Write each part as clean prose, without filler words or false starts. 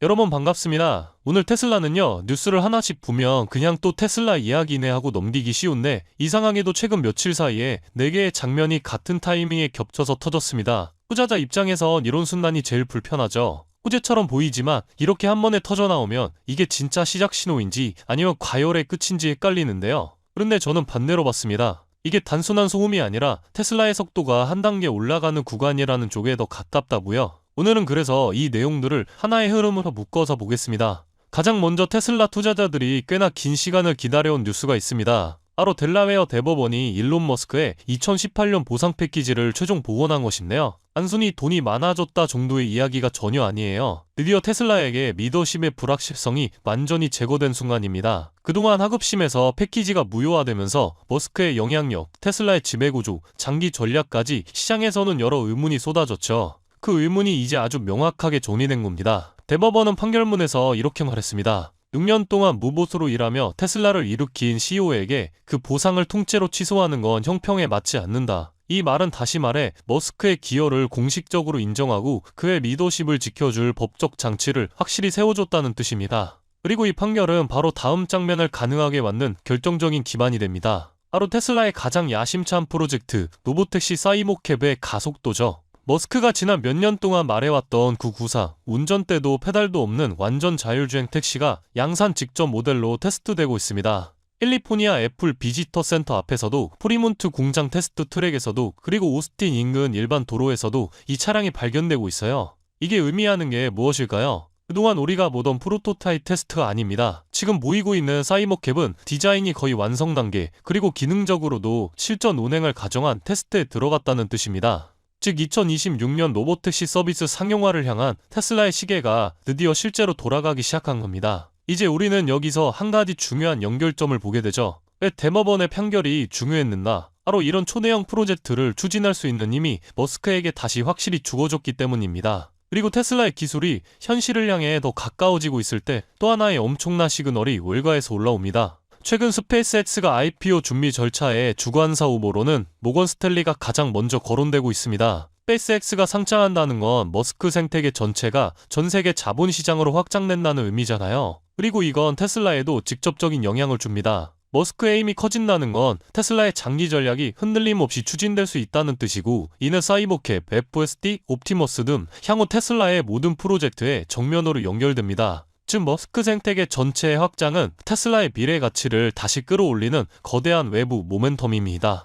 여러분 반갑습니다. 오늘 테슬라는요, 뉴스를 하나씩 보면 그냥 또 테슬라 이야기네 하고 넘기기 쉬운데 이상하게도 최근 며칠 사이에 4개의 장면이 같은 타이밍에 겹쳐서 터졌습니다. 투자자 입장에선 이런 순간이 제일 불편하죠. 호재처럼 보이지만 이렇게 한 번에 터져 나오면 이게 진짜 시작 신호인지 아니면 과열의 끝인지 헷갈리는데요. 그런데 저는 반대로 봤습니다. 이게 단순한 소음이 아니라 테슬라의 속도가 한 단계 올라가는 구간이라는 쪽에 더 가깝다고요. 오늘은 그래서 이 내용들을 하나의 흐름으로 묶어서 보겠습니다. 가장 먼저 테슬라 투자자들이 꽤나 긴 시간을 기다려온 뉴스가 있습니다. 바로 델라웨어 대법원이 일론 머스크의 2018년 보상 패키지를 최종 복원한 것인데요. 단순히 돈이 많아졌다 정도의 이야기가 전혀 아니에요. 드디어 테슬라에게 리더십의 불확실성이 완전히 제거된 순간입니다. 그동안 하급심에서 패키지가 무효화되면서 머스크의 영향력, 테슬라의 지배구조, 장기 전략까지 시장에서는 여러 의문이 쏟아졌죠. 그 의문이 이제 아주 명확하게 정리된 겁니다. 대법원은 판결문에서 이렇게 말했습니다. 6년 동안 무보수로 일하며 테슬라를 일으킨 CEO에게 그 보상을 통째로 취소하는 건 형평에 맞지 않는다. 이 말은 다시 말해 머스크의 기여를 공식적으로 인정하고 그의 리더십을 지켜줄 법적 장치를 확실히 세워줬다는 뜻입니다. 그리고 이 판결은 바로 다음 장면을 가능하게 만든 결정적인 기반이 됩니다. 바로 테슬라의 가장 야심찬 프로젝트 로보택시 사이모캡의 가속도죠. 머스크가 지난 몇 년 동안 말해왔던 그 구상, 운전대도 페달도 없는 완전 자율주행 택시가 양산 직접 모델로 테스트되고 있습니다. 캘리포니아 애플 비지터 센터 앞에서도, 프리몬트 공장 테스트 트랙에서도, 그리고 오스틴 인근 일반 도로에서도 이 차량이 발견되고 있어요. 이게 의미하는 게 무엇일까요? 그동안 우리가 보던 프로토타입 테스트가 아닙니다. 지금 모이고 있는 사이모캡은 디자인이 거의 완성 단계, 그리고 기능적으로도 실전 운행을 가정한 테스트에 들어갔다는 뜻입니다. 즉 2026년 로보택시 서비스 상용화를 향한 테슬라의 시계가 드디어 실제로 돌아가기 시작한 겁니다. 이제 우리는 여기서 한 가지 중요한 연결점을 보게 되죠. 왜 대법원의 판결이 중요했는가? 바로 이런 초대형 프로젝트를 추진할 수 있는 힘이 머스크에게 다시 확실히 주어졌기 때문입니다. 그리고 테슬라의 기술이 현실을 향해 더 가까워지고 있을 때 또 하나의 엄청난 시그널이 월가에서 올라옵니다. 최근 스페이스X가 IPO 준비 절차의 주관사 후보로는 모건 스탠리가 가장 먼저 거론되고 있습니다. 스페이스X가 상장한다는 건 머스크 생태계 전체가 전 세계 자본시장으로 확장된다는 의미잖아요. 그리고 이건 테슬라에도 직접적인 영향을 줍니다. 머스크의 힘이 커진다는 건 테슬라의 장기 전략이 흔들림 없이 추진될 수 있다는 뜻이고, 이는 사이버캡, FSD, 옵티머스 등 향후 테슬라의 모든 프로젝트에 정면으로 연결됩니다. 즉 머스크 생태계 전체의 확장은 테슬라의 미래 가치를 다시 끌어올리는 거대한 외부 모멘텀입니다.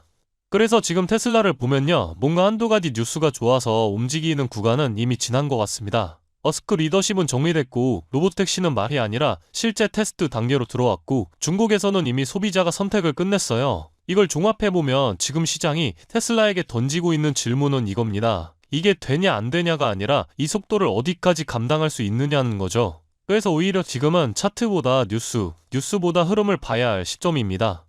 그래서 지금 테슬라를 보면요, 뭔가 한두 가지 뉴스가 좋아서 움직이는 구간은 이미 지난 것 같습니다. 머스크 리더십은 정리됐고 로보택시는 말이 아니라 실제 테스트 단계로 들어왔고 중국에서는 이미 소비자가 선택을 끝냈어요. 이걸 종합해보면 지금 시장이 테슬라에게 던지고 있는 질문은 이겁니다. 이게 되냐 안 되냐가 아니라 이 속도를 어디까지 감당할 수 있느냐는 거죠. 그래서 오히려 지금은 차트보다 뉴스보다 흐름을 봐야 할 시점입니다.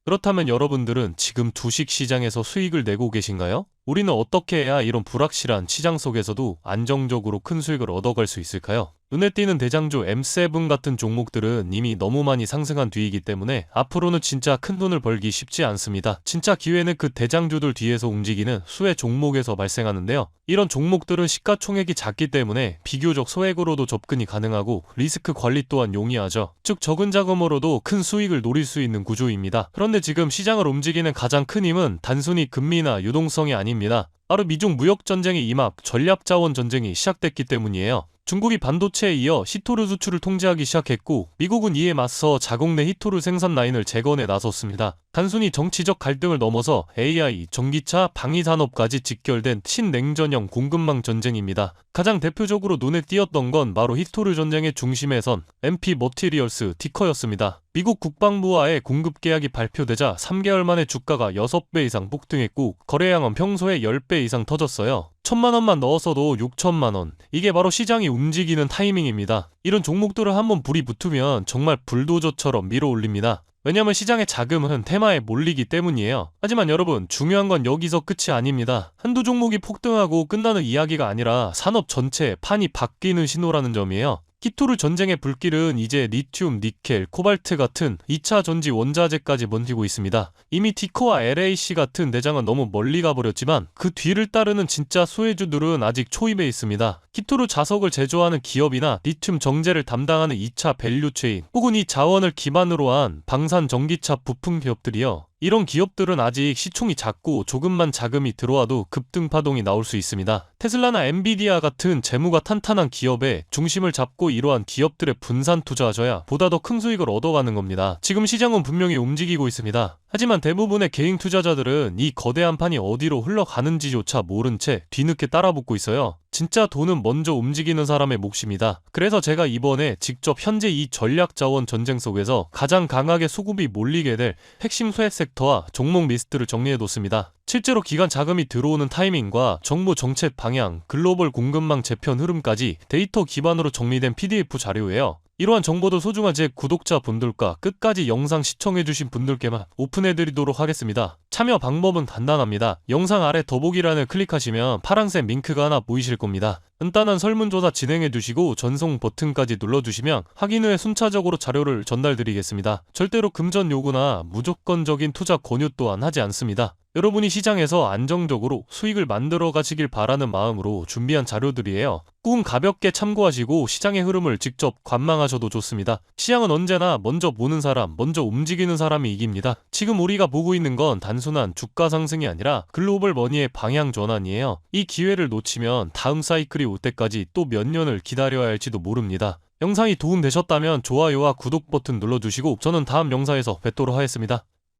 그렇다면 여러분들은 지금 주식 시장에서 수익을 내고 계신가요? 우리는 어떻게 해야 이런 불확실한 시장 속에서도 안정적으로 큰 수익을 얻어갈 수 있을까요? 눈에 띄는 대장주 M7 같은 종목들은 이미 너무 많이 상승한 뒤이기 때문에 앞으로는 진짜 큰 돈을 벌기 쉽지 않습니다. 진짜 기회는 그 대장주들 뒤에서 움직이는 수혜 종목에서 발생하는데요. 이런 종목들은 시가총액이 작기 때문에 비교적 소액으로도 접근이 가능하고 리스크 관리 또한 용이하죠. 즉 적은 자금으로도 큰 수익을 노릴 수 있는 구조입니다. 그런데 지금 시장을 움직이는 가장 큰 힘은 단순히 금리나 유동성이 아닙니다. 바로 미중 무역전쟁의 임박, 전략자원 전쟁이 시작됐기 때문이에요. 중국이 반도체에 이어 히토류 수출을 통제하기 시작했고 미국은 이에 맞서 자국 내 히토류 생산 라인을 재건에 나섰습니다. 단순히 정치적 갈등을 넘어서 AI, 전기차, 방위산업까지 직결된 신냉전형 공급망 전쟁입니다. 가장 대표적으로 눈에 띄었던 건 바로 히토류 전쟁의 중심에 선 MP 머티리얼스 티커였습니다. 미국 국방부와의 공급 계약이 발표되자 3개월 만에 주가가 6배 이상 폭등했고 거래량은 평소에 10배 이상 터졌어요. 1,000만원만 넣어서도 6천만원. 이게 바로 시장이 움직이는 타이밍입니다. 이런 종목들을 한번 불이 붙으면 정말 불도저처럼 밀어올립니다. 왜냐면 시장의 자금은 테마에 몰리기 때문이에요. 하지만 여러분, 중요한 건 여기서 끝이 아닙니다. 한두 종목이 폭등하고 끝나는 이야기가 아니라 산업 전체의 판이 바뀌는 신호라는 점이에요. 히토르 전쟁의 불길은 이제 리튬, 니켈, 코발트 같은 2차 전지 원자재까지 번지고 있습니다. 이미 티커와 LAC 같은 대장은 너무 멀리 가버렸지만 그 뒤를 따르는 진짜 수혜주들은 아직 초입에 있습니다. 히토르 자석을 제조하는 기업이나 리튬 정제를 담당하는 2차 밸류체인 혹은 이 자원을 기반으로 한 방산 전기차 부품 기업들이요. 이런 기업들은 아직 시총이 작고 조금만 자금이 들어와도 급등 파동이 나올 수 있습니다. 테슬라나 엔비디아 같은 재무가 탄탄한 기업에 중심을 잡고 이러한 기업들의 분산 투자하셔야 보다 더 큰 수익을 얻어가는 겁니다. 지금 시장은 분명히 움직이고 있습니다. 하지만 대부분의 개인 투자자들은 이 거대한 판이 어디로 흘러가는지조차 모른 채 뒤늦게 따라붙고 있어요. 진짜 돈은 먼저 움직이는 사람의 몫입니다. 그래서 제가 이번에 직접 현재 이 전략자원 전쟁 속에서 가장 강하게 수급이 몰리게 될 핵심 수혜 섹터와 종목 리스트를 정리해뒀습니다. 실제로 기관 자금이 들어오는 타이밍과 정부 정책 방향, 글로벌 공급망 재편 흐름까지 데이터 기반으로 정리된 PDF 자료예요. 이러한 정보도 소중한 제 구독자분들과 끝까지 영상 시청해주신 분들께만 오픈해드리도록 하겠습니다. 참여 방법은 간단합니다. 영상 아래 더보기란을 클릭하시면 파란색 링크가 하나 보이실 겁니다. 간단한 설문조사 진행해주시고 전송 버튼까지 눌러주시면 확인 후에 순차적으로 자료를 전달드리겠습니다. 절대로 금전 요구나 무조건적인 투자 권유 또한 하지 않습니다. 여러분이 시장에서 안정적으로 수익을 만들어 가시길 바라는 마음으로 준비한 자료들이에요. 꾹 가볍게 참고하시고 시장의 흐름을 직접 관망하셔도 좋습니다. 시장은 언제나 먼저 보는 사람, 먼저 움직이는 사람이 이깁니다. 지금 우리가 보고 있는 건 단순한 주가 상승이 아니라 글로벌 머니의 방향 전환이에요. 이 기회를 놓치면 다음 사이클이 올 때까지 또 몇 년을 기다려야 할지도 모릅니다. 영상이 도움되셨다면 좋아요와 구독 버튼 눌러주시고 저는 다음 영상에서 뵙도록 하겠습니다.